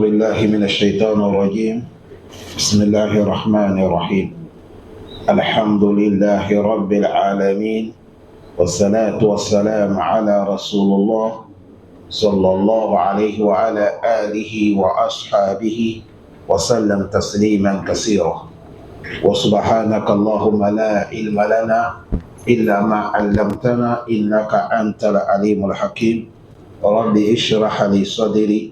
بالله من الشيطان الرجيم. بسم الله الرحمن الرحيم. الحمد لله رب العالمين، والصلاة والسلام على رسول الله صلى الله عليه وعلى آله وأصحابه وسلم تسليما كثيرا. وسبحانك اللهم لا علم لنا إلا ما علمتنا إنك أنت العليم الحكيم. رب اشرح لي صدري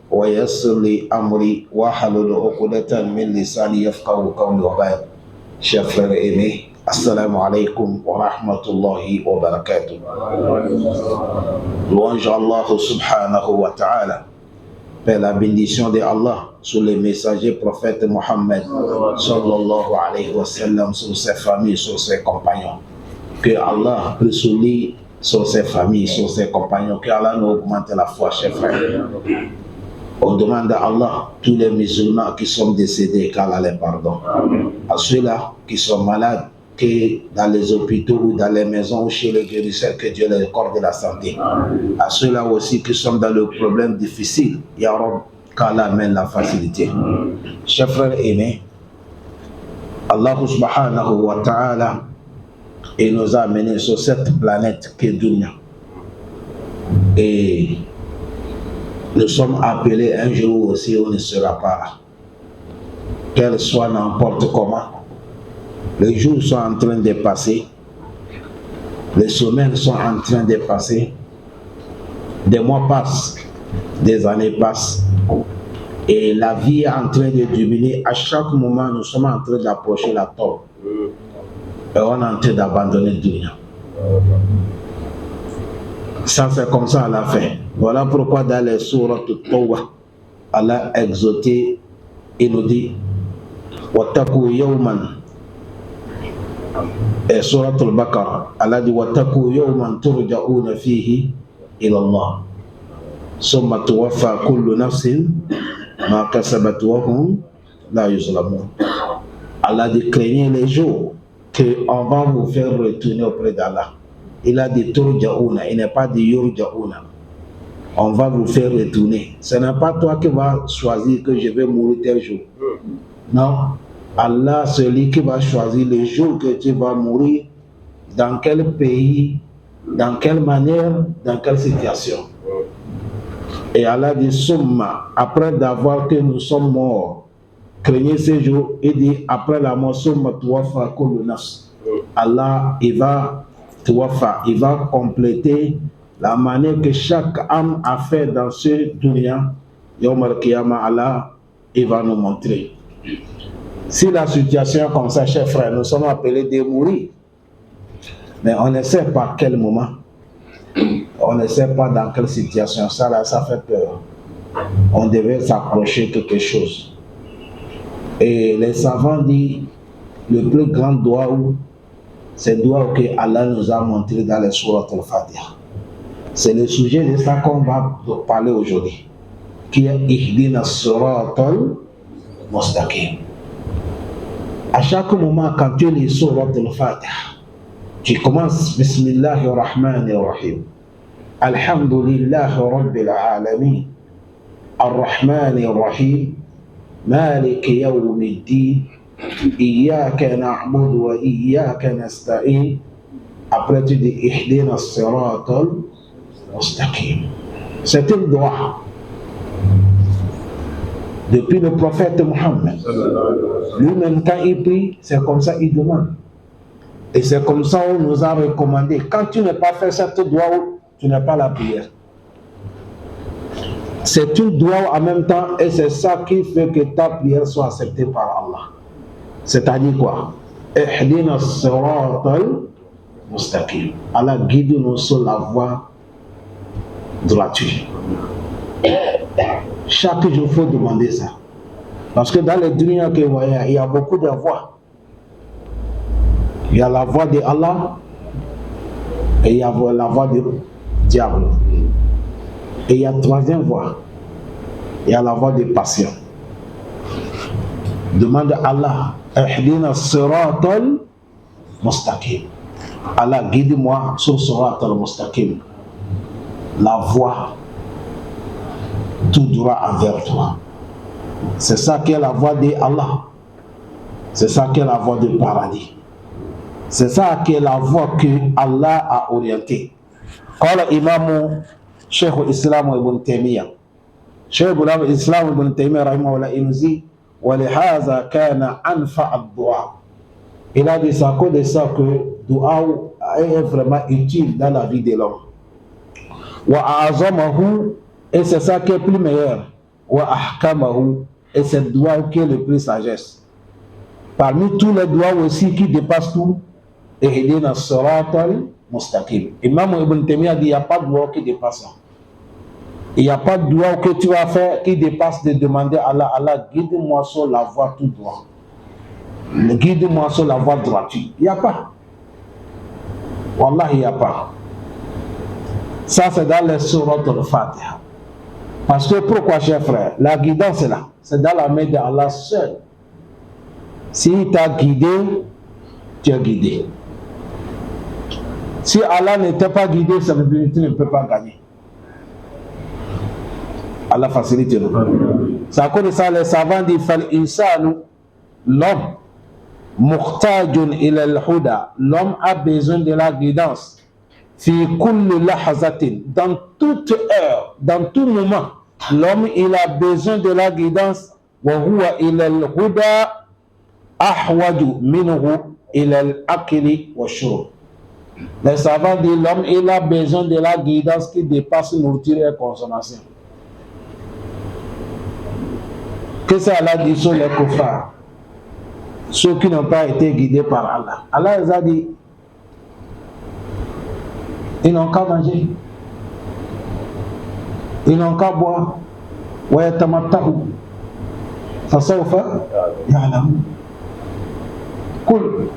ويسر لي أمري واحلل عقدة من لساني يفقهوا قولي. وبعد، chers frères aimés, assalamu alaikum wa rahmatullahi wa barakatuh. Louange Allah subhanahu wa ta'ala. Père, la bénédiction de Allah sur les messagers prophètes Mohammed sallallahu alayhi wa sallam, sur ses familles, sur ses compagnons. Que Allah peut souligner sur ses familles, sur ses compagnons, que Allah nous augmente la foi, chers frères. On demande à Allah, tous les musulmans qui sont décédés, qu'Allah les pardonne. À ceux-là qui sont malades, que dans les hôpitaux ou dans les maisons ou chez les guérisseurs, que Dieu leur accorde la santé. À ceux-là aussi qui sont dans le problème difficile, Ya Rab, qu'Allah amène la facilité. Chers frères aimés, Allah subhanahu wa ta'ala, il nous a amenés sur cette planète qui est Dunya. Et nous sommes appelés un jour aussi où on ne sera pas là. Qu'elle soit n'importe comment. Les jours sont en train de passer. Les semaines sont en train de passer. Des mois passent. Des années passent. Et la vie est en train de diminuer. À chaque moment, nous sommes en train d'approcher la tombe. Et on est en train d'abandonner le dunya. Ça, c'est comme ça Allah fait. Voilà pourquoi dans les sourates Tawbah, Allah a exhorté et nous dit Wattaku yawman. Et sourate al-Baqarah, Allah dit Wattaku yawman turja'una fihi ila Allah. Summa tuwaffa kullu nafsin ma kasabat wa hum la yuzlamun. Allah dit craignez les jours qu'on va vous faire retourner auprès d'Allah. Il a dit turja'una, il n'est pas dit yurja'una. On va vous faire retourner. Ce n'est pas toi qui vas choisir que je vais mourir tel jour. Non. Allah, celui qui va choisir le jour que tu vas mourir, dans quel pays, dans quelle manière, dans quelle situation. Et Allah dit Summa, après d'avoir que nous sommes morts, craignez ce jour, il dit après la mort, Summa tuwafa kullu nafs. Allah, il va compléter la manière que chaque âme a fait dans ce dunya. Yawm al-Qiyamah, Allah, il va nous montrer. Si la situation est comme ça, chers frères, nous sommes appelés de mourir. Mais on ne sait pas quel moment. On ne sait pas dans quelle situation. Ça, là, ça fait peur. On devait s'approcher de quelque chose. Et les savants disent, le plus grand doigt, c'est le doigt que Allah nous a montré dans les sourates al-Fatiha. C'est le sujet de ça qu'on va parler aujourd'hui, qui est Ihdina as-siratal mustaqim. À chaque moment, quand tu lis sourate al-Fatiha, tu commences Bismillahir Rahmanir Rahim. Alhamdulillahi Rabbil Alamin. Ar-Rahmanir Rahim. Maliki Yawmiddin. Iyyaka na'budu wa iyyaka nasta'in. Après tu dis Ihdina as-siratal mustaqim. C'est une doigt. Depuis le prophète Mohammed, lui-même quand il prie, c'est comme ça il demande. Et c'est comme ça on nous a recommandé. Quand tu n'as pas fait cette doigt, tu n'as pas la prière. C'est une doigt en même temps et c'est ça qui fait que ta prière soit acceptée par Allah. C'est-à-dire quoi? Ihdina as-siratal mustaqim. Allah guide-nous sur la voie droite. Chaque jour, il faut demander ça. Parce que dans les dunya que vous voyez, il y a beaucoup de voix. Il y a la voix de Allah et il y a la voix du diable. Et il y a la troisième voix. Il y a la voix des patients. Demande à Allah, Ihdina as-siratal mustaqim. Allah, guide-moi sur siratal mustaqim. La voie tout droit envers toi. C'est ça qui est la voie d'Allah. C'est ça qui est la voie du paradis. C'est ça qui est la voie que Allah a orientée. قال إمام شيخ الإسلام ابن تيمية شيخ الإسلام ابن تيمية رحمه الله إنزي ولهذا كان أنفع الدعاء. Il a dit ça à cause de ça que dua est vraiment utile dans la vie de l'homme. وأعظمه, et c'est ça qui est plus meilleur. وأحكمه, et c'est dua qui est le plus sagesse. Parmi tous les doigts aussi qui dépassent tout, Ihdina Siratal Mustaqim. Imam Ibn Taymiyyah dit il n'y a pas de doigt qui dépasse ça. Il n'y a pas de doigt que tu vas faire qui dépasse de demander à Allah, Allah, guide-moi sur la voie tout droit. Guide-moi sur la voie droite. Il n'y a pas. Wallah, il n'y a pas. Ça, c'est dans les sourates al-Fatiha. Parce que pourquoi, cher frère? La guidance est là. C'est dans la main d'Allah seul. S'il t'a guidé, tu es guidé. Si Allah n'était pas guidé, ça veut dire que tu ne peux pas gagner. Allah facilite le. C'est à cause de ça les savants disent l'homme, muhtajun ila al-huda, l'homme a besoin de la guidance. Fi kulli lahazatin, dans toute heure, dans tout moment, l'homme il a besoin de la guidance. Wa huwa ila al-huda ahwaju minhu ila al-akli wa shurb. Les savants disent l'homme il a besoin de la guidance qui dépasse nourriture et consommation. Qu'est-ce qu'Allah dit sur les kuffars? Ceux qui n'ont pas été guidés par Allah. Allah les a dit ils n'ont qu'à manger, ils n'ont qu'à boire. Wa yatamatta'u fasawfa ya'lamun. Cool.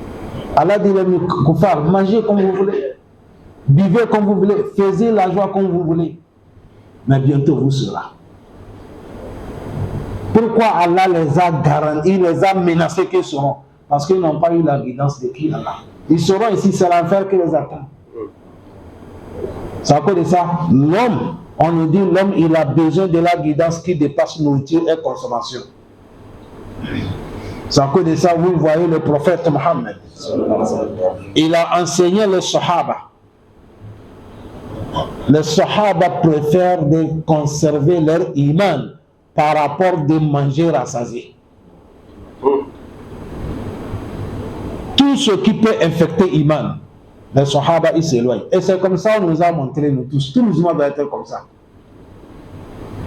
Allah dit les kuffars, mangez comme vous voulez, vivez comme vous voulez, faisiez la joie comme vous voulez, mais bientôt vous serez. Pourquoi Allah les a garantis, il les a menacés qu'ils seront? Parce qu'ils n'ont pas eu la guidance de qui Allah. Ils seront ici, c'est l'enfer qui les attend. C'est à cause de ça, l'homme, on nous dit l'homme, il a besoin de la guidance qui dépasse nourriture et consommation. C'est à cause de ça, vous voyez le prophète Mohammed. Il a enseigné les Sahaba. Les Sahaba préfèrent de conserver leur iman par rapport de manger rassasié. Tout ce qui peut infecter iman, les Sahaba ils s'éloignent. Et c'est comme ça qu'on nous a montré, nous tous. Tout musulman doit être comme ça.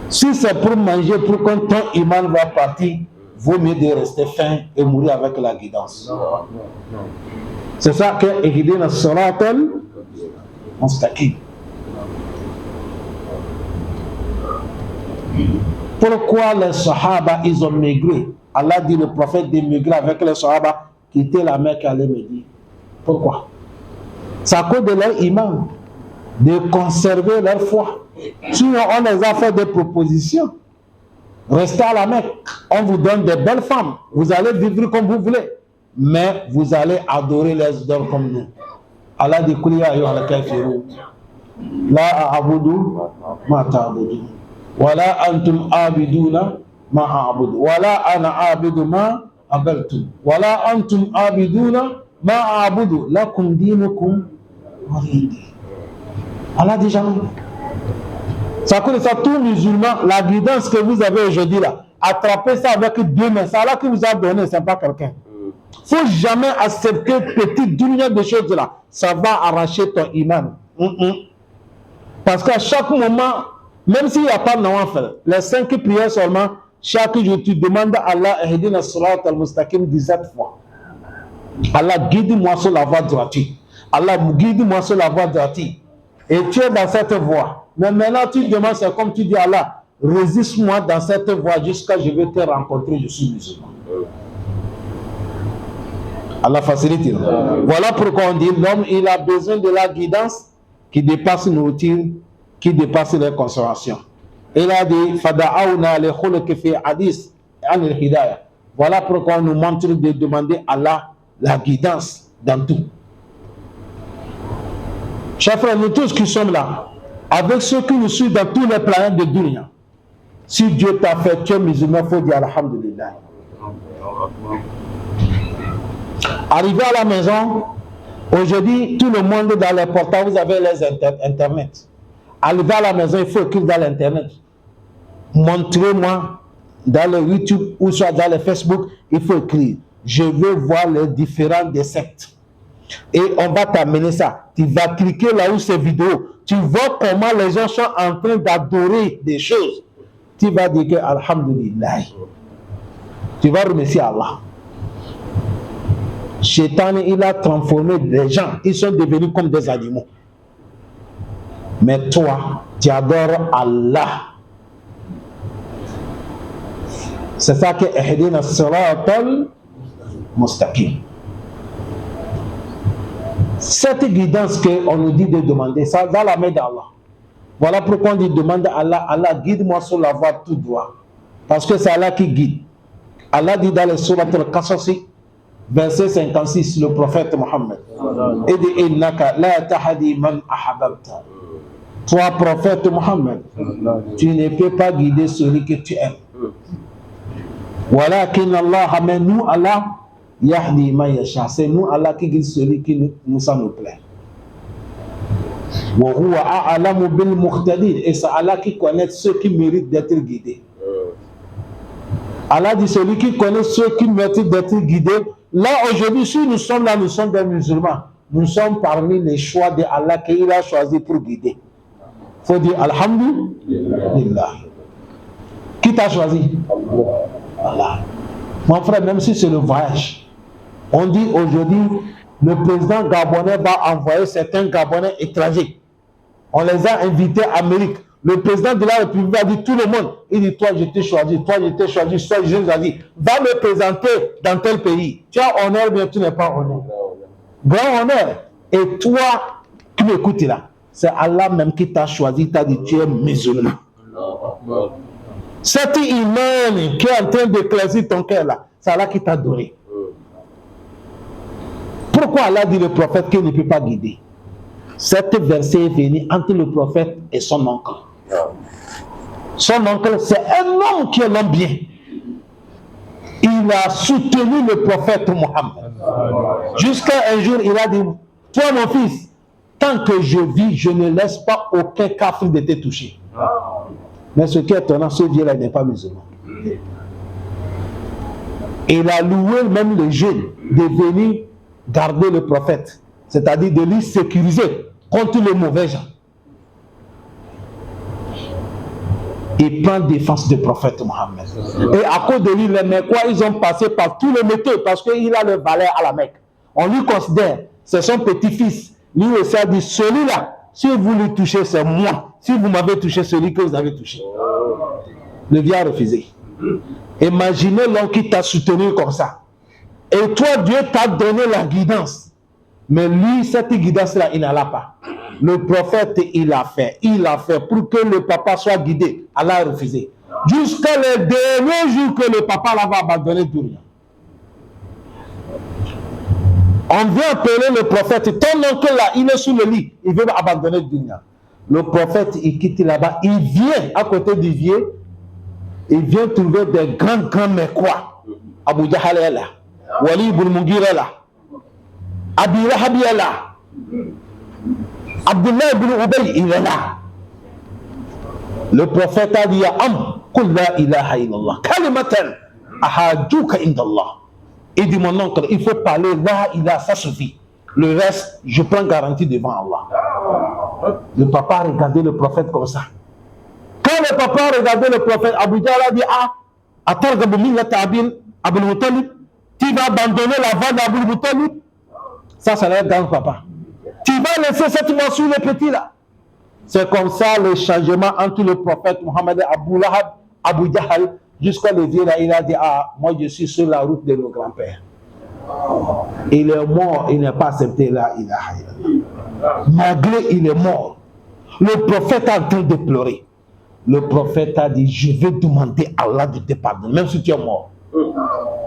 Si c'est pour manger, pour quand ton iman va partir, vaut mieux de rester faim et mourir avec la guidance. C'est ça que Ihdina Siratal Mustaqim. Pourquoi les Sahaba ils ont maigré? Allah dit le prophète de maigrir avec les Sahaba, quitter la Mecque et aller Médine. Pourquoi? C'est à cause de leur iman, de conserver leur foi. Sinon on les a fait des propositions. Restez à la Mecque, on vous donne des belles femmes, vous allez vivre comme vous voulez, mais vous allez adorer les idoles comme nous. Allah dit Qul ya ayyuhal kafirun la a'budu ma ta'budun wala antum abiduna ma a'budu wala ana abidu ma abaltum wala antum abiduna ma a'budu lakum dinukum waliyadin. Allah dit jamais. Ça cause de ça, tout musulman, la guidance que vous avez aujourd'hui là, attrapez ça avec deux mains. C'est Allah qui vous a donné, c'est pas quelqu'un. Il ne faut jamais accepter petite dunya de choses là. Ça va arracher ton iman. Parce qu'à chaque moment, même s'il n'y a pas de nawafil, les 5 prières seulement, chaque jour tu demandes à Allah, Ihdina Siratal Mustaqim 17 fois. Allah guide-moi sur la voie droite. Allah guide-moi sur la voie droite. Et tu es dans cette voie. Mais maintenant tu demandes, c'est comme tu dis à Allah, résiste-moi dans cette voie jusqu'à ce que je vais te rencontrer, je suis musulman. Allah facilite. Voilà pourquoi on dit l'homme il a besoin de la guidance qui dépasse nos routines, qui dépasse les consommations. Il a dit Fada'auna li khuluqi fi hadith an al-hidayah. Voilà pourquoi on nous montre de demander à Allah la guidance dans tout. Chers frères, nous tous qui sommes là, avec ceux qui nous suivent dans tous les planètes de dunya, Si Dieu t'a fait, tu es musulman, il faut dire Alhamdulillah. Arrivé à la maison, aujourd'hui, tout le monde dans les portables, vous avez les Internet. Arrivé à la maison, il faut écrire dans l'Internet. Montrez-moi dans le YouTube ou soit dans le Facebook, il faut écrire. Je veux voir les différents des sectes. Et on va t'amener ça. Tu vas cliquer là où c'est vidéo. Tu vois comment les gens sont en train d'adorer des choses. Tu vas dire que Alhamdulillah. Tu vas remercier Allah. Shaitan, il a transformé les gens. Ils sont devenus comme des animaux. Mais toi, tu adores Allah. C'est ça que Ihdina Siratal Mustaqim. Cette guidance qu'on nous dit de demander, ça dans la main d'Allah. Voilà pourquoi on dit demande à Allah, Allah guide-moi sur la voie tout droit. Parce que c'est Allah qui guide. Allah dit dans le Surat al-Qasas, verset 56, le prophète Mohammed. Il dit innaka la tahdi man ahbabta. Toi, prophète Mohammed, tu ne peux pas guider celui que tu aimes. Walakin Allah, mais nous, Allah, yahdi man yasha. C'est nous, Allah, qui guide celui qui nous plaît. Wa huwa a'lamu bil muhtadin. Et c'est Allah qui connaît ceux qui méritent d'être guidés. Allah dit celui qui connaît ceux qui méritent d'être guidés. Là, aujourd'hui, si nous sommes là, nous sommes des musulmans. Nous sommes parmi les choix de Allah qu'il a choisi pour guider. Il faut dire Alhamdulillah. Qui t'a choisi? Allah. Mon frère, même si c'est le voyage, on dit aujourd'hui, le président gabonais va envoyer certains Gabonais étrangers. On les a invités à Amérique. Le président de la République va dire tout le monde. Il dit, toi, je t'ai choisi, toi, je t'ai choisi, toi, je t'ai choisi. Va me présenter dans tel pays. Tu as honneur, mais tu n'es pas honneur. Grand honneur. Et toi, qui m'écoutes là, c'est Allah même qui t'a choisi, t'a dit, tu es musulman. Cet imam qui est en train d'éclaircir ton cœur là, c'est Allah qui t'a donné. Pourquoi Allah dit le prophète qu'il ne peut pas guider? Cet verset est venu entre le prophète et son oncle. Son oncle, c'est un homme qui est l'homme bien. Il a soutenu le prophète Mohammed. Jusqu'à un jour, il a dit, toi mon fils, tant que je vis, je ne laisse pas aucun kafir de te toucher. Mais ce qui est étonnant, ce Dieu-là n'est pas musulman. Il a loué même les jeunes de venir garder le prophète, c'est-à-dire de lui sécuriser contre les mauvais gens. Il prend défense du prophète Mohammed. Et à cause de lui, les Mecquois, ils ont passé par tous les métaux parce qu'il a le valet à la Mecque. On lui considère, c'est son petit-fils. Lui aussi a dit, celui-là, si vous le touchez, c'est moi. Si vous m'avez touché, celui que vous avez touché. Le vieux a refusé. Imaginez l'homme qui t'a soutenu comme ça. Et toi, Dieu t'a donné la guidance. Mais lui, cette guidance-là, il n'en a pas. Le prophète, il a fait pour que le papa soit guidé. Allah a refusé. Jusqu'à le dernier jour que le papa va abandonner tout rien. On vient appeler le prophète. Ton oncle là, il est sous le lit. Il veut abandonner le dunya. Le prophète, il quitte là-bas. Il vient à côté du vieux. Il vient trouver des grands Mecquois. Abu Jahal est là. Walid ibn Mughira est là. Abi Lahab est là. Abdullah ibn Ubay, il est là. Le prophète a dit ya am, qul la ilaha illallah. Kalimatan ahadjuka indallah. Il dit mon oncle, il faut parler la ilaha, ça suffit. Le reste, je prends garantie devant Allah. Le papa a regardé le prophète comme ça. Quand le papa a regardé le prophète, Abu Jahl a dit atargabu millata Abul Muttalib, tu vas abandonner la voie d'Abul Muttalib. Ça, c'est le grand papa. Tu vas laisser cette morsure le petit là. C'est comme ça le changement entre le prophète Mohammed et Abu Lahab, Abu Jahl, jusqu'à le vieux là, il a dit moi je suis sur la route de nos grands-pères. Il est mort, il n'a pas accepté la ilaha illallah. Malgré il est mort, le prophète est en train de pleurer. Le prophète a dit, je vais demander à Allah de te pardonner, même si tu es mort.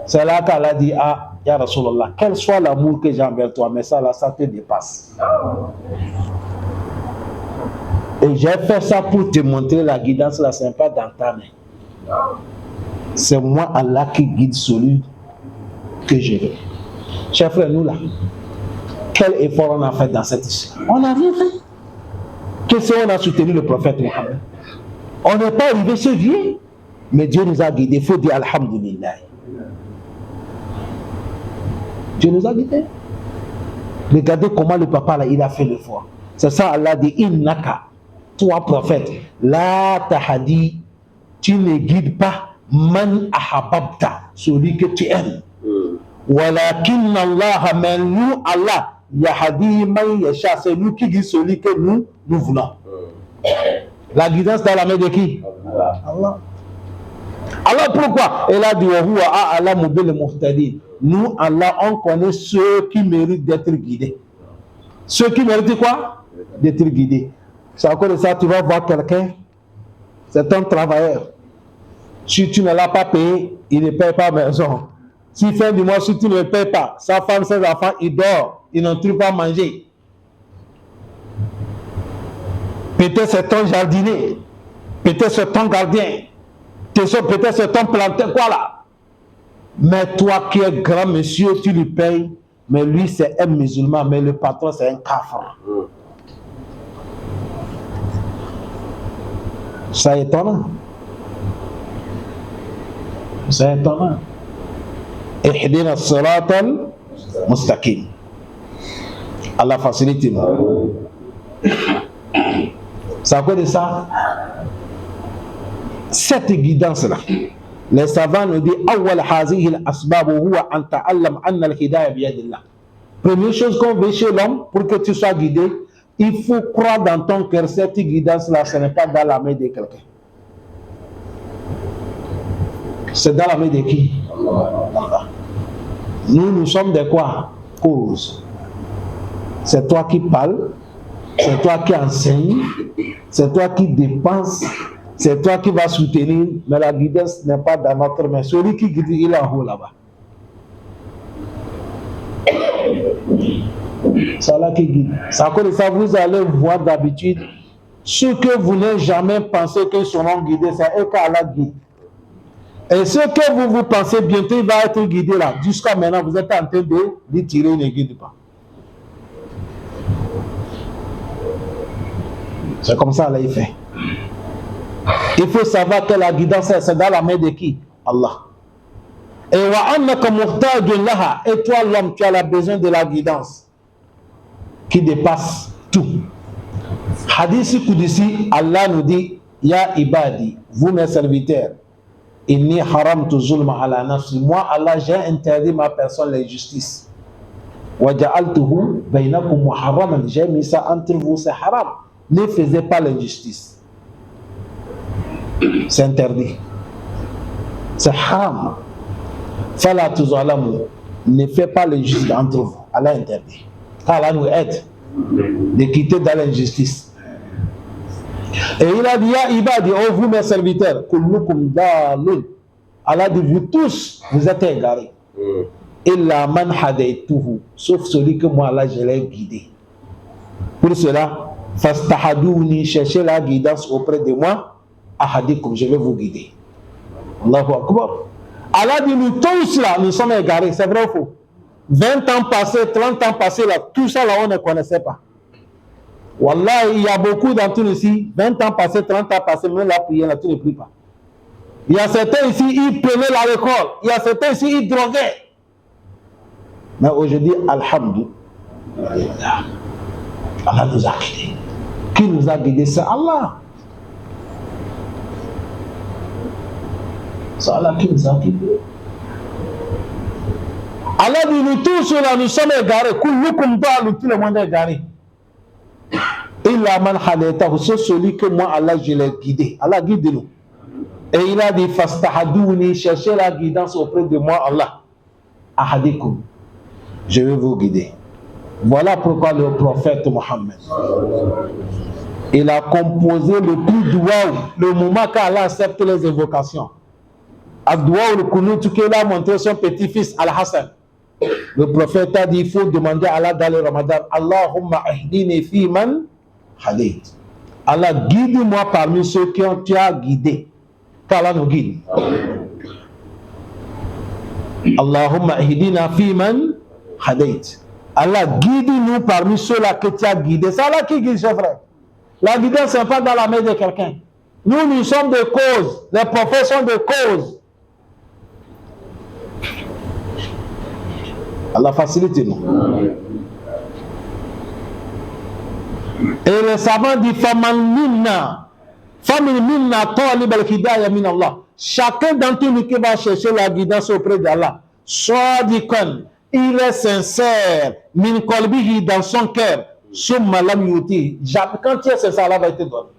C'est là qu'Allah dit, Ya Rasulallah, quel soit l'amour que j'ai envers toi, mais ça là, ça te dépasse. Et j'ai fait ça pour te montrer la guidance là, c'est pas dans ta main. C'est moi, Allah, qui guide celui que je veux. Chers frères, nous là, quel effort on a fait dans cette histoire? On n'a rien fait. Qu'est-ce qu'on a soutenu le prophète Mohammed? On n'est pas arrivé chez Dieu, mais Dieu nous a guidés. Il faut dire Alhamdulillah. Dieu nous a guidés. Regardez comment le papa là, il a fait l'effort. C'est ça, Allah dit Innaka, toi prophète, la tahadi, tu ne guides pas man ahababta, celui que tu aimes. Walakin Allah, mais nous, Allah, yahadi man yasha, c'est nous qui guide celui que nous voulons. La guidance dans la main de qui? Allah. Alors pourquoi? Elle a dit nous, Allah, on connaît ceux qui méritent d'être guidés. Ceux qui méritent quoi? D'être guidés. C'est encore de ça, tu vas voir quelqu'un, c'est un travailleur. Si tu ne l'as pas payé, il ne paye pas maison. Si fin du mois, si tu ne le payes pas, sa femme, ses enfants, ils dorment, ils n'ont plus pas manger. Peut-être c'est ton jardinier, peut-être c'est ton gardien, peut-être c'est ton planteur, quoi là. Mais toi qui es grand monsieur, tu lui payes, mais lui c'est un musulman, mais le patron c'est un kafir. C'est étonnant. C'est étonnant. Ihdina siratal mustaqim. Allah facilite nous. C'est à cause de ça, cette guidance-là, les savants nous disent Awwal hazihi al-asbab huwa an ta'allam anna al-hidayah biyadillah. Première chose qu'on veut chez l'homme pour que tu sois guidé, il faut croire dans ton cœur cette guidance-là, ce n'est pas dans la main de quelqu'un. C'est dans la main de qui? Allah. Nous sommes de quoi? Cause. C'est toi qui parles, c'est toi qui enseignes, c'est toi qui dépenses, c'est toi qui vas soutenir, mais la guidance n'est pas dans notre main. Celui qui guide, il est en haut là-bas. C'est là qui guide. C'est à cause de ça, vous allez voir d'habitude, ceux que vous n'avez jamais pensé qu'ils seront guidés, c'est eux qu'Allah guide. Et ceux que vous pensez bientôt, il va être guidé là. Jusqu'à maintenant, vous êtes en train de tirer, il ne guide pas. C'est comme ça, là, il fait. Il faut savoir que la guidance, c'est dans la main de qui? Allah. Et toi, l'homme, tu as besoin de la guidance qui dépasse tout. Hadith Qudsi, Allah nous dit Ya ibadi, vous mes serviteurs, inni haramtu zulma ala nafsi. Moi, Allah, j'ai interdit ma personne l'injustice. Wa ja'altuhu bainakum muharraman. J'ai mis ça entre vous, c'est haram. Ne faisez pas l'injustice. C'est interdit. C'est haram. Fala tuzalamu. Ne faites pas l'injustice entre vous. Allah interdit. Allah nous aide de quitter dans l'injustice. Et il a dit, Ya ibadi, oh vous mes serviteurs, kullukum dalun. Allah dit, vous tous, vous êtes égarés. Illa man hadaytuhu. Sauf celui que moi, Allah, je l'ai guidé. Pour cela, fastahadouni, cherchez la guidance auprès de moi. Ahadikum, je vais vous guider. Allahu Akbar. Allah dit, nous tous là, nous sommes égarés. C'est vrai ou faux? 20 ans passés, 30 ans passés, là, tout ça là, on ne connaissait pas. Wallah, il y a beaucoup d'entre nous ici, 20 ans passés, 30 ans passés, même la prière, là, tout ne prie pas. Il y a certains ici, ils prenaient la récolte. Il y a certains ici, ils droguaient. Mais aujourd'hui, alhamdoulilah, Allah nous a guidés. Qui nous a guidés? C'est Allah. C'est Allah qui nous a guidés. Allah dit, nous tous là, nous sommes égarés. Kullukum dalun, tout le monde est égaré. Illa man hadaytahu, c'est celui que moi, Allah, je l'ai guidé. Allah guide-nous. Et il a dit, fastahadouni, cherchez la guidance auprès de moi, Allah. Ahadikum, je vais vous guider. Voilà pourquoi le prophète Mohammed, il a composé le plus douaou, le moment qu'Allah accepte les évocations. Ad-douaou al-Qunut, qu'il a montré son petit-fils Al-Hassan. Le prophète a dit, il faut demander à Allah dans le Ramadan, Allahumma ahdini fi man hadayt. Allah, guide-moi parmi ceux qui ont tu as guidé. Qu'Allah nous guide. Allahumma ihdina fiman hadayt. Allah guide-nous parmi ceux-là que tu as guidés. C'est Allah qui guide, chers frères. La guidance n'est pas dans la main de quelqu'un. Nous sommes des causes. Les prophètes sont des causes. Allah facilite-nous. Et les savants disent chacun d'entre nous qui va chercher la guidance auprès d'Allah, soit dikan, il est sincère, min qalbihi, dans son cœur, summa lam yuti. Quand tu es sincère, Allah va te donner.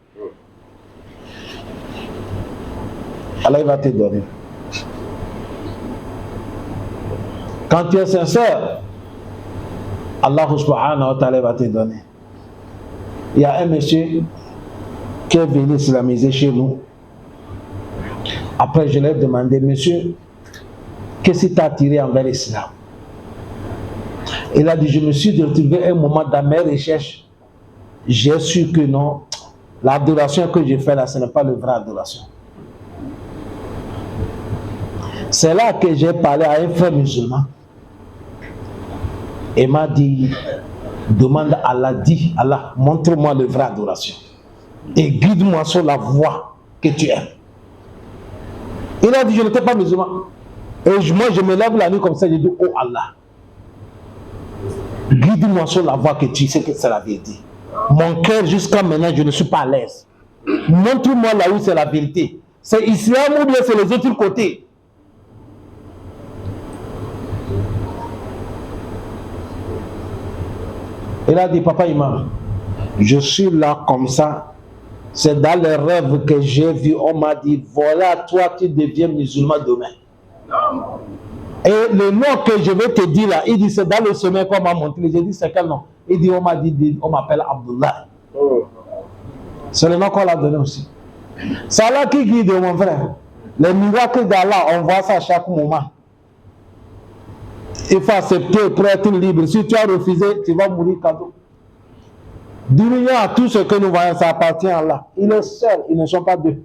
Allah va te donner. Quand tu es sincère, Allah subhanahu wa ta'ala va te donner. Il y a un monsieur qui est venu islamiser chez nous. Après, je lui ai demandé, monsieur, qu'est-ce qui t'a attiré envers l'islam? Il a dit, je me suis retrouvé un moment dans mes recherches. J'ai su que non, l'adoration que je fais là, ce n'est pas la vraie adoration. C'est là que j'ai parlé à un frère musulman. Et m'a dit, demande à Allah, dit, Allah, montre-moi la vraie adoration. Et guide-moi sur la voie que tu aimes. Il a dit, je n'étais pas musulman. Et moi, je me lève la nuit comme ça, je dis, oh Allah, guide-moi sur la voie que tu sais que c'est la vérité. Mon cœur, jusqu'à maintenant, je ne suis pas à l'aise. Montre-moi là où c'est la vérité. C'est islam ou bien c'est les autres côtés. Il a dit, papa imam, je suis là comme ça. C'est dans les rêves que j'ai vu, on m'a dit, voilà, toi, tu deviens musulman demain. Et le nom que je vais te dire là, il dit, c'est dans le sommet qu'on m'a montré. J'ai dit, c'est quel nom? Il dit, on m'a dit, on m'appelle Abdullah. C'est le nom qu'on l'a donné aussi. C'est Allah qui guide, mon frère. Les miracles d'Allah, on voit ça à chaque moment. Il faut accepter pour être libre. Si tu as refusé, tu vas mourir cadeau. Dunia, tout ce que nous voyons, ça appartient à Allah. Il est seul, ils ne sont pas deux.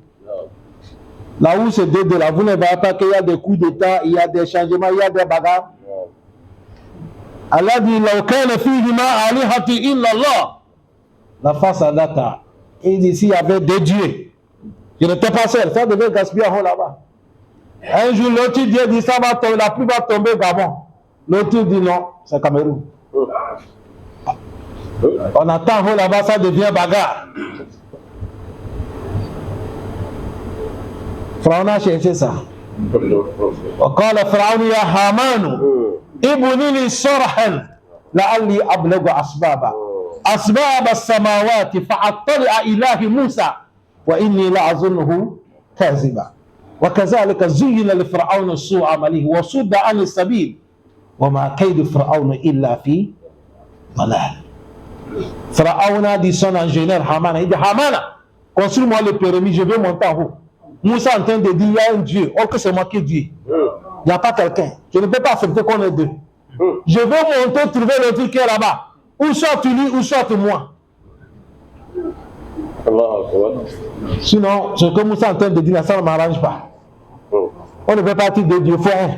Là où c'est deux de là, vous ne voyez pas qu'il y a des coups d'état, il y a des changements, il y a des bagarres. Allah dit, la face à data. Il dit, s'il y avait deux dieux, je n'étais pas seul, ça devait gaspiller là-bas. Un jour, l'autre Dieu dit, ça va tomber, la pluie va tomber Gabon. L'autre dit, non, c'est Cameroun. On attend là-bas, ça devient bagarre. Pharaon a cherché ça. وقال فرعون يا هامان ابني لي صرحا لعلي أبلغ أسباب السماوات فأطلع إلى موسى وإني لأظنه كاذبا وكذلك زين لفرعون سوء عمله وصد عن السبيل وما كيد فرعون إلا في ضلال. Pharaon a dit son ingénieur Haman, il dit Haman, construis-moi le pyramide, je vais monter en haut. Moussa est en train de dire il y a un Dieu, or que c'est moi qui est Dieu. Il n'y a pas quelqu'un. Je ne peux pas accepter qu'on est deux. Je veux monter, trouver le truc qui est là-bas. Ou soit tu lui, ou soit moi. Sinon, ce que Moussa est en train de dire, ça ne m'arrange pas. On ne peut pas dire de Dieu, faut un.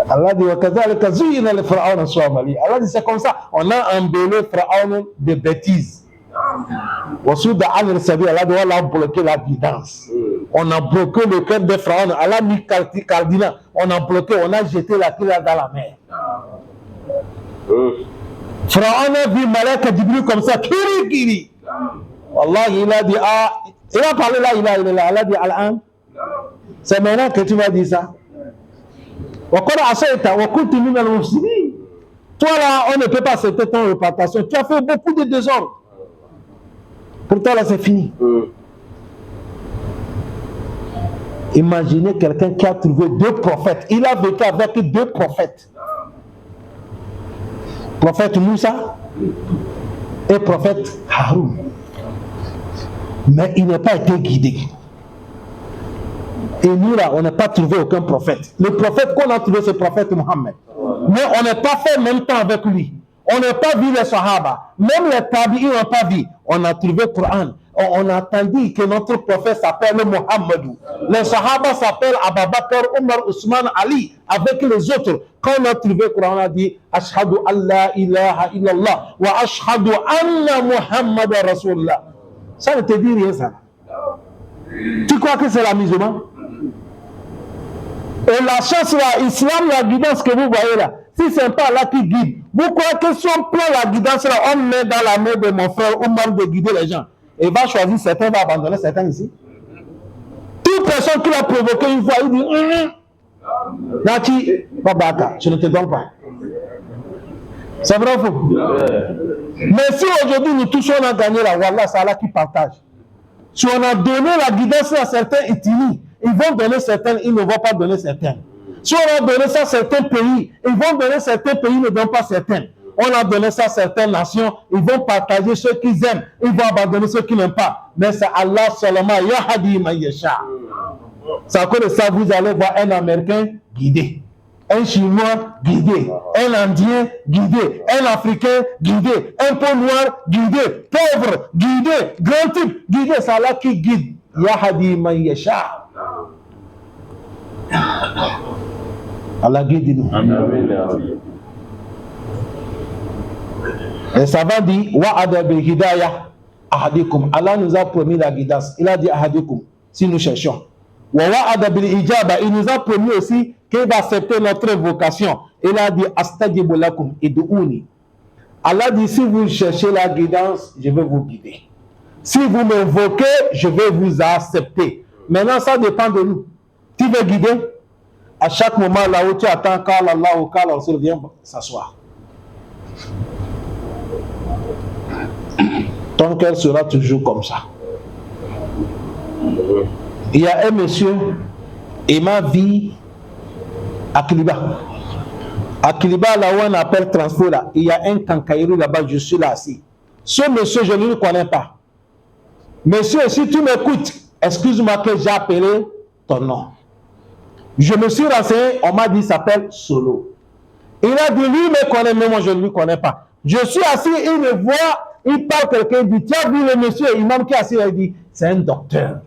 Allah dit Allah dit c'est comme ça, on a embellé Pharaon de bêtises. Allah doit bloquer la guidance. On a bloqué le cœur de Pharaon. Allah a mis cardinal. On a bloqué, on a jeté la clé dans la mer. Pharaon a vu Malak Jibril comme ça, kiri kiri. Allah il a dit il a parlé là, il a Allah dit Al-An. C'est maintenant que tu vas dire ça. Toi là, on ne peut pas accepter ton répartition. Tu as fait beaucoup de désordre. Pour toi là, c'est fini. Imaginez quelqu'un qui a trouvé deux prophètes. Il a vécu avec deux prophètes. Prophète Moussa et prophète Haroun. Mais il n'a pas été guidé. Et nous là, on n'a pas trouvé aucun prophète. Le prophète qu'on a trouvé, c'est le prophète Mohammed. Mais on n'est pas fait en même temps avec lui. On n'a pas vu les Sahaba. Même les Tabi'is n'ont pas vu. On a trouvé le Coran. On a entendu que notre prophète s'appelle Mohammed. Les Sahaba s'appellent Abu Bakr, Omar, Ousmane, Ali, avec les autres. Quand on a trouvé le Coran, on a dit Ashhadu an la ilaha illallah wa ashhadu anna Muhammad Rasulullah. Ça ne te dit rien, ça. Tu crois que c'est la musulmane? Et la chance, là, l'islam, la guidance que vous voyez là, si ce n'est pas Allah qui guide, vous croyez que si on prend la guidance là, on met dans la main de mon frère ou même de guider les gens, et va choisir certains, va abandonner certains ici. Toute personne qui l'a provoqué une fois, il dit Nati, Babaka, je ne te donne pas. C'est vrai ou faux? Mais si aujourd'hui nous tous on a gagné la Wallah, c'est Allah qui partage. Si on a donné la guidance à certains ethnies, ils vont donner certaines, ils ne vont pas donner certaines. Si on a donné ça à certains pays, ils vont donner certains pays, ils ne donnent pas certaines. On a donné ça à certaines nations, ils vont partager ceux qu'ils aiment, ils vont abandonner ceux qu'ils n'aiment pas. Mais c'est Allah seulement, Yahadi Mayesha. C'est à cause de ça, vous allez voir un Américain guidé, un Chinois guidé, un Indien guidé, un Africain guidé, un peau noir guidé, pauvre guidé, grand type guidé. C'est Allah qui guide. Yahadi Mayesha. Allah guide nous. Et ça va dire Wa'ada bil hidayah ahadikum. Allah nous a promis la guidance. Il a dit ahadikum si nous cherchons. Wa wa'ada bil ijaba. Il nous a promis aussi qu'il va accepter notre vocation. Il a dit astajibu lakum id'uni. Allah dit si vous cherchez la guidance, je vais vous guider. Si vous m'invoquez, je vais vous accepter. Maintenant, ça dépend de nous. Tu veux guider? À chaque moment, là où tu attends, quand Allah ou quand Rasul vient s'asseoir. Ton cœur sera toujours comme ça. Il y a un monsieur, il m'a vu à Kiliba. À Kiliba, là où on appelle transport, là, il y a un cancaïrou là-bas, je suis là assis. Ce monsieur, je ne le connais pas. Monsieur, si tu m'écoutes, excuse-moi que j'ai appelé ton nom. Je me suis renseigné, on m'a dit, il s'appelle Solo. Il a dit, lui, il me connaît, mais moi, je ne lui connais pas. Je suis assis, il me voit, il parle quelqu'un, il dit, tu as vu le monsieur, imam qui est assis, il dit, c'est un docteur.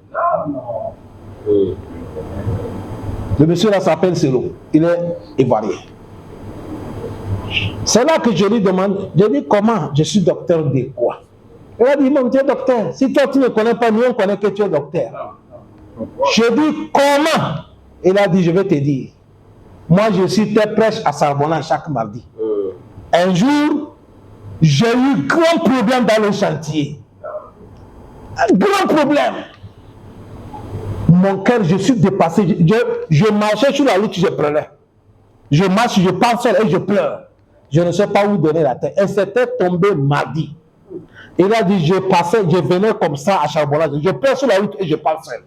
Le monsieur là s'appelle Solo, il est ivoirien. C'est là que je lui demande, je dis, comment? Je suis docteur de quoi? Il a dit, imam, tu es docteur. Si toi, tu ne connais pas, nous, on connaît que tu es docteur. Je dis, comment? Il a dit, je vais te dire. Moi, je suis très prêche à Sarbona chaque mardi. Un jour, j'ai eu grand problème dans le chantier. Un grand problème. Mon cœur, je suis dépassé. Je marchais sur la route, je pleurais. Je marche, je parle seul et je pleure. Je ne sais pas où donner la tête. Et c'était tombé mardi. Il a dit, je venais comme ça à Charbonna. Je pleure sur la route et je parle seul.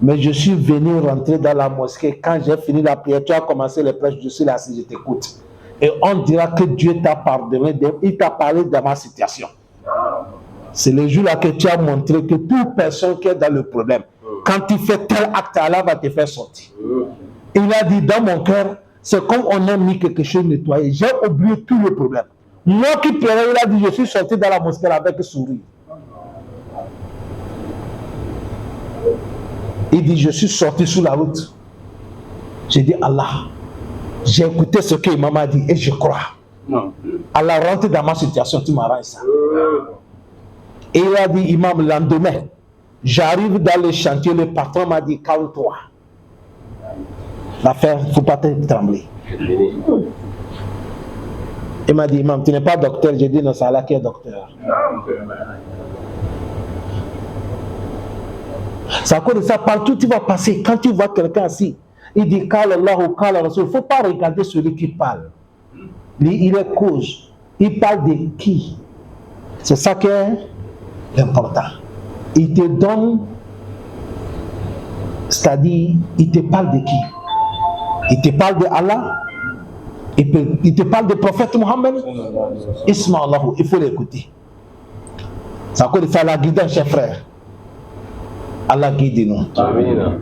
Mais je suis venu rentrer dans la mosquée. Quand j'ai fini la prière, tu as commencé les prêches, je suis là, si je t'écoute. Et on dira que Dieu t'a pardonné, il t'a parlé de ma situation. C'est le jour-là que tu as montré que toute personne qui est dans le problème, quand tu fais tel acte, Allah va te faire sortir. Il a dit, dans mon cœur, c'est comme on a mis quelque chose nettoyé. J'ai oublié tout le problème. Moi qui pleurais, il a dit, je suis sorti dans la mosquée avec sourire. Il dit, je suis sorti sur la route. J'ai dit, Allah, j'ai écouté ce que l'imam a dit et je crois. Allah rentre dans ma situation, tu m'arranges ça. Et il a dit, imam, le lendemain, j'arrive dans le chantier, le patron m'a dit, calme-toi. L'affaire, il ne faut pas te trembler. Il m'a dit, imam, tu n'es pas docteur. J'ai dit, non, c'est Allah qui est docteur. C'est à cause de ça, partout tu vas passer, quand tu vois quelqu'un assis, il dit Kala Allah ou Kala Rasul. Il ne faut pas regarder celui qui parle. Lui, il est cause. Il parle de qui? C'est ça qui est important. Il te donne, c'est-à-dire, il te parle de qui? Il te parle de Allah. Il te parle du prophète Mohammed. Isma Allahu, il faut l'écouter. C'est à cause de ça, la guidance, chers frères. Allah guide nous. Amen.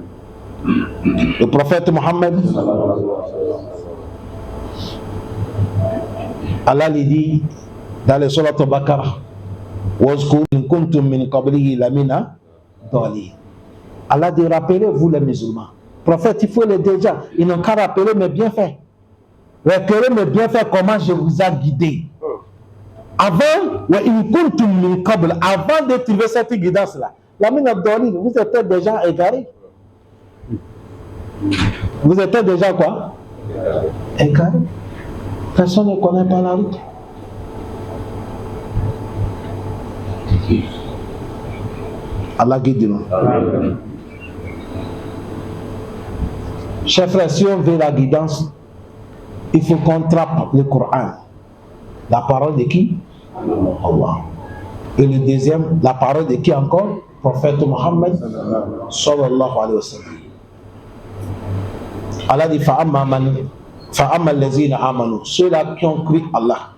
Le prophète Mohammed, Allah lui dit dans le Surat Al-Baqarah, وَاذْكُرُوا إِن كُنتُم مِّن قَبْلِهِ لَمِنَ الضَّالِّينَ. Allah dit, rappelez-vous les musulmans. Prophète, il faut les déjà. Ils n'ont qu'à rappeler mes bienfaits. Rappelez mes bienfaits, comment je vous ai guidé. Avant, avant de trouver cette guidance-là, vous étiez déjà égarés. Vous étiez déjà quoi? Égarés. Personne ne connaît pas la route. Allah guide-nous. Chers frères, si on veut la guidance, il faut qu'on trappe le Coran. La parole de qui? Allah. Et le deuxième, la parole de qui encore? Prophète Mohammed sallallahu alayhi wa sallam. Allah dit fa'amma allazina amanu, ceux-là qui ont cru Allah.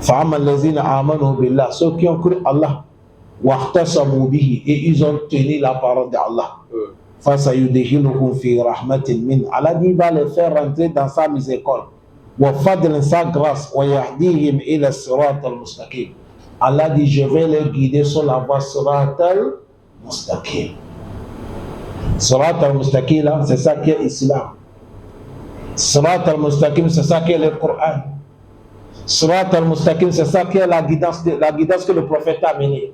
Fa'amma allazina amanu billah, ceux qui ont cru Allah. Wahtasamu bihi, et ils ont tenu la parole d'Allah. Fasayudkhiluhum fi rahmatin min. Allah dit, va les faire rentrer dans sa miséricorde. Wa fadlin, sa grâce. Wa yahdihim ila sirat al-mustaqim. Allah dit, je vais les guider sur la voie sirat al-mustaqim. Sirat al-mustaqim, là, c'est ça qui est l'islam. Sirat al-mustaqim, c'est ça qui est le Coran. Sirat al-mustaqim, c'est ça qui est la guidance que le prophète a menée.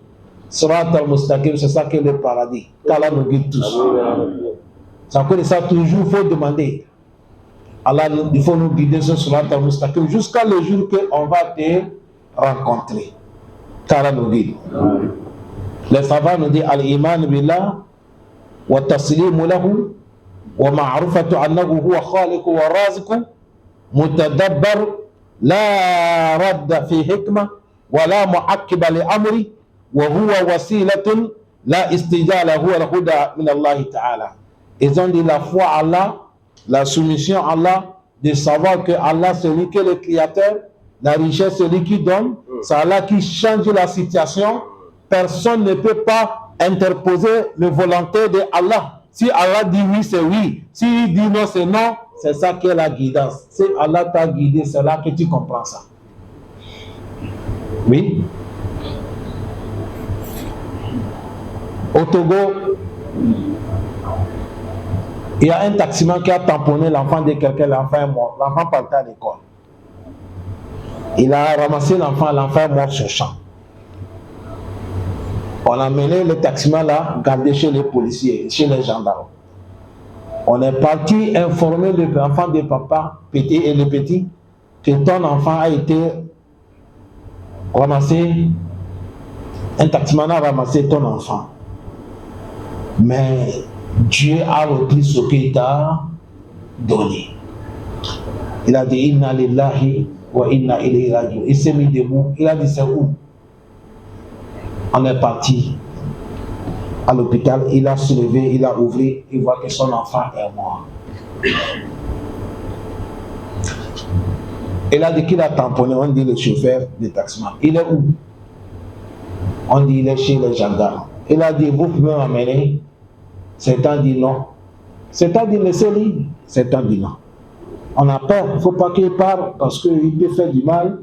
Sirat al-mustaqim, c'est ça qui est le paradis. Qu'Allah nous guide tous. Ça que ça toujours, il faut demander. Allah, il faut nous guider sur Sirat al-mustaqim jusqu'à le jour qu'on va te rencontrer. Qu'Allah nous guide. Les savants nous disent al-iman billah wa taslimu lahu wa ma'rifatu annahu huwa khaliqu wa raziqu mutadabbar la radda fi hikma wa la mu'aqqiba li amri وهو وسيلة لا استجال هو الهدى من الله تعالى. Ils ont dit la foi à Allah, la soumission à Allah, de savoir que Allah c'est lui qui est le créateur, la richesse c'est lui qui donne, c'est Allah qui change la situation. Personne ne peut pas interposer la volonté de Allah. Si Allah dit oui, c'est oui. S'il dit non, c'est non. C'est ça qui est la guidance. Si Allah t'a guidé, c'est là que tu comprends ça. Oui. Au Togo, il y a un taximan qui a tamponné l'enfant de quelqu'un, l'enfant est mort. L'enfant partait à l'école. Il a ramassé l'enfant est mort sur champ. On a mené le taximan là, gardé chez les policiers, chez les gendarmes. On est parti informer l'enfant de papa, petit et le petit, que ton enfant a été ramassé, un taximan a ramassé ton enfant. Mais Dieu a repris ce qu'il t'a donné. Il a dit Inna lillahi wa inna ilayhi raji'un. Il s'est mis debout. Il a dit c'est où? On est parti à l'hôpital. Il a soulevé, il a ouvert. Il voit que son enfant est mort. Il a dit qu'il a tamponné. On dit le chauffeur du taximan. Il est où? On dit il est chez les gendarmes. Il a dit vous pouvez m'amener. Satan dit non. Satan dit laissez-le. Satan dit non. On a peur, il ne faut pas qu'il parle parce qu'il peut faire du mal.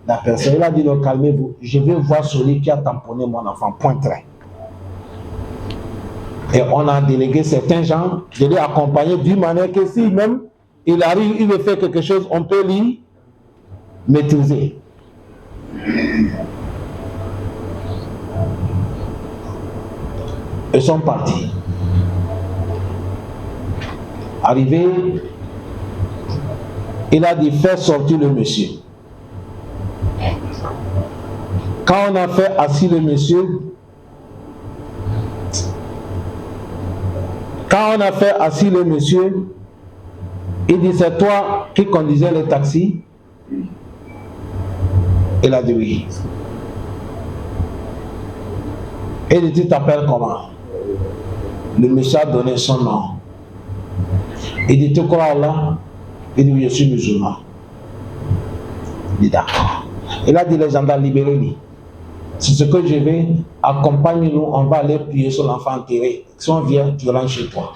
La personne, il a dit non, calmez-vous. Je vais voir celui qui a tamponné mon enfant. Point trait. Et on a délégué certains gens de les accompagner d'une manière que si même il arrive, il veut faire quelque chose, on peut lui maîtriser. Ils sont partis. Arrivé, il a dit faire sortir le monsieur. Quand on a fait assis le monsieur, il dit c'est toi qui conduisais le taxi? Il a dit oui. Il dit tu t'appelles comment? Le monsieur a donné son nom. Il dit tu crois à Allah? Il dit oui, je suis musulman. Il dit d'accord. Il a dit les gendarmes libérez-le. C'est ce que je vais, accompagne-nous, on va aller prier sur l'enfant enterré. Si on vient, tu rentres chez toi.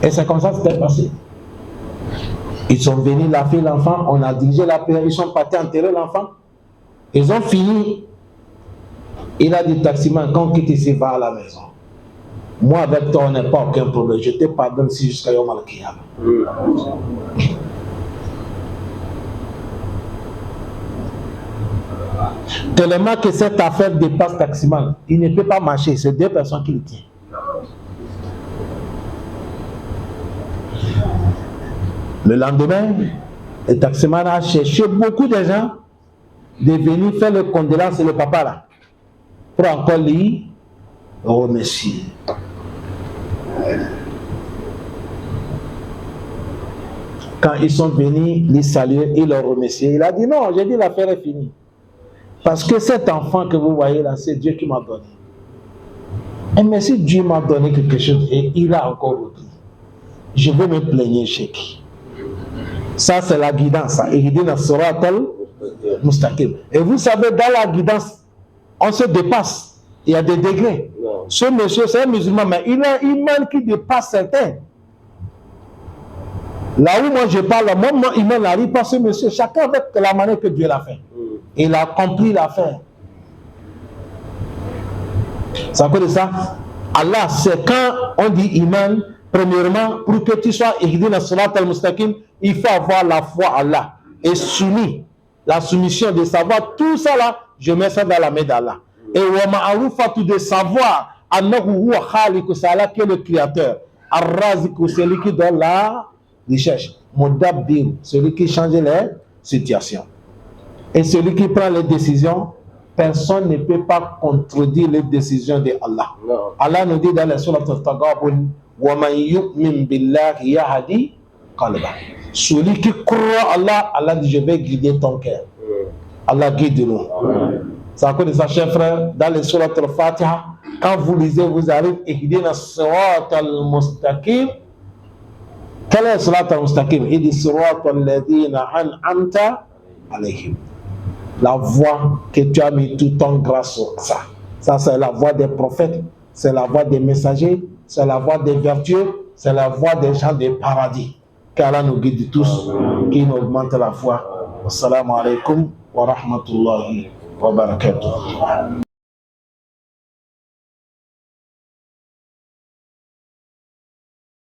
Et c'est comme ça que c'était passé. Ils sont venus laver l'enfant, on a dirigé la prière, ils sont partis enterrer l'enfant. Ils ont fini. Il a dit, taximan, quand on quitte ici, va à la maison. Moi, avec toi, on n'a pas aucun problème. Je te pardonne si jusqu'à Yom Al-Qiyamah. Tellement que cette affaire dépasse taximan, il ne peut pas marcher. C'est 2 personnes qui le tiennent. Le lendemain, le taximan a cherché beaucoup de gens de venir faire le condoléance et le papa là, pour encore lui remercier. Quand ils sont venus les saluer et leur remercier, il a dit non, j'ai dit l'affaire est finie. Parce que cet enfant que vous voyez là, c'est Dieu qui m'a donné. Et mais si Dieu m'a donné quelque chose et il a encore repris, je vais me plaigner chez qui? Ça, c'est la guidance. Et vous savez, dans la guidance, on se dépasse. Il y a des degrés. Ce monsieur, c'est un musulman, mais il a un iman qui dépasse certains. Là où moi je parle, mon iman n'arrive pas, ce monsieur, chacun avec la manière que Dieu l'a fait. Il a accompli l'affaire. Ça veut dire ça? Allah, c'est quand on dit iman, premièrement, pour que tu sois ihdina surat al-mustaqim, il faut avoir la foi à Allah et soumis, la soumission de savoir tout ça là, je mets ça dans la main d'Allah. Et wa ma'arufatu de savoir annahu huwa khaliqu, c'est Allah qui est le créateur, ar-raziqu, celui qui donne la richesse, mudabbir, celui qui change les situations. Et celui qui prend les décisions, personne ne peut pas contredire les décisions de Allah. Allah nous dit dans la sourate Al-Taghabun, wa man yu'min billahi yahdi qalba. Celui qui croit Allah, Allah dit je vais guider ton cœur. Allah guide-nous. Ça cause de ça, chers frères, dans les sourates Al-Fatiha, quand vous lisez, vous arrivez ihdina sirat al-mustaqim. Quel est le sirat al-mustaqim? Il dit sirat alladhina an'amta alayhim. La voix que tu as mis tout ton grâce sur ça. Ça, c'est la voix des prophètes, c'est la voix des messagers, c'est la voix des vertueux, c'est la voix des gens des paradis. Qu'Allah nous guide tous, qui nous augmente la foi. Assalamu alaikum wa rahmatullahi wa barakatuh.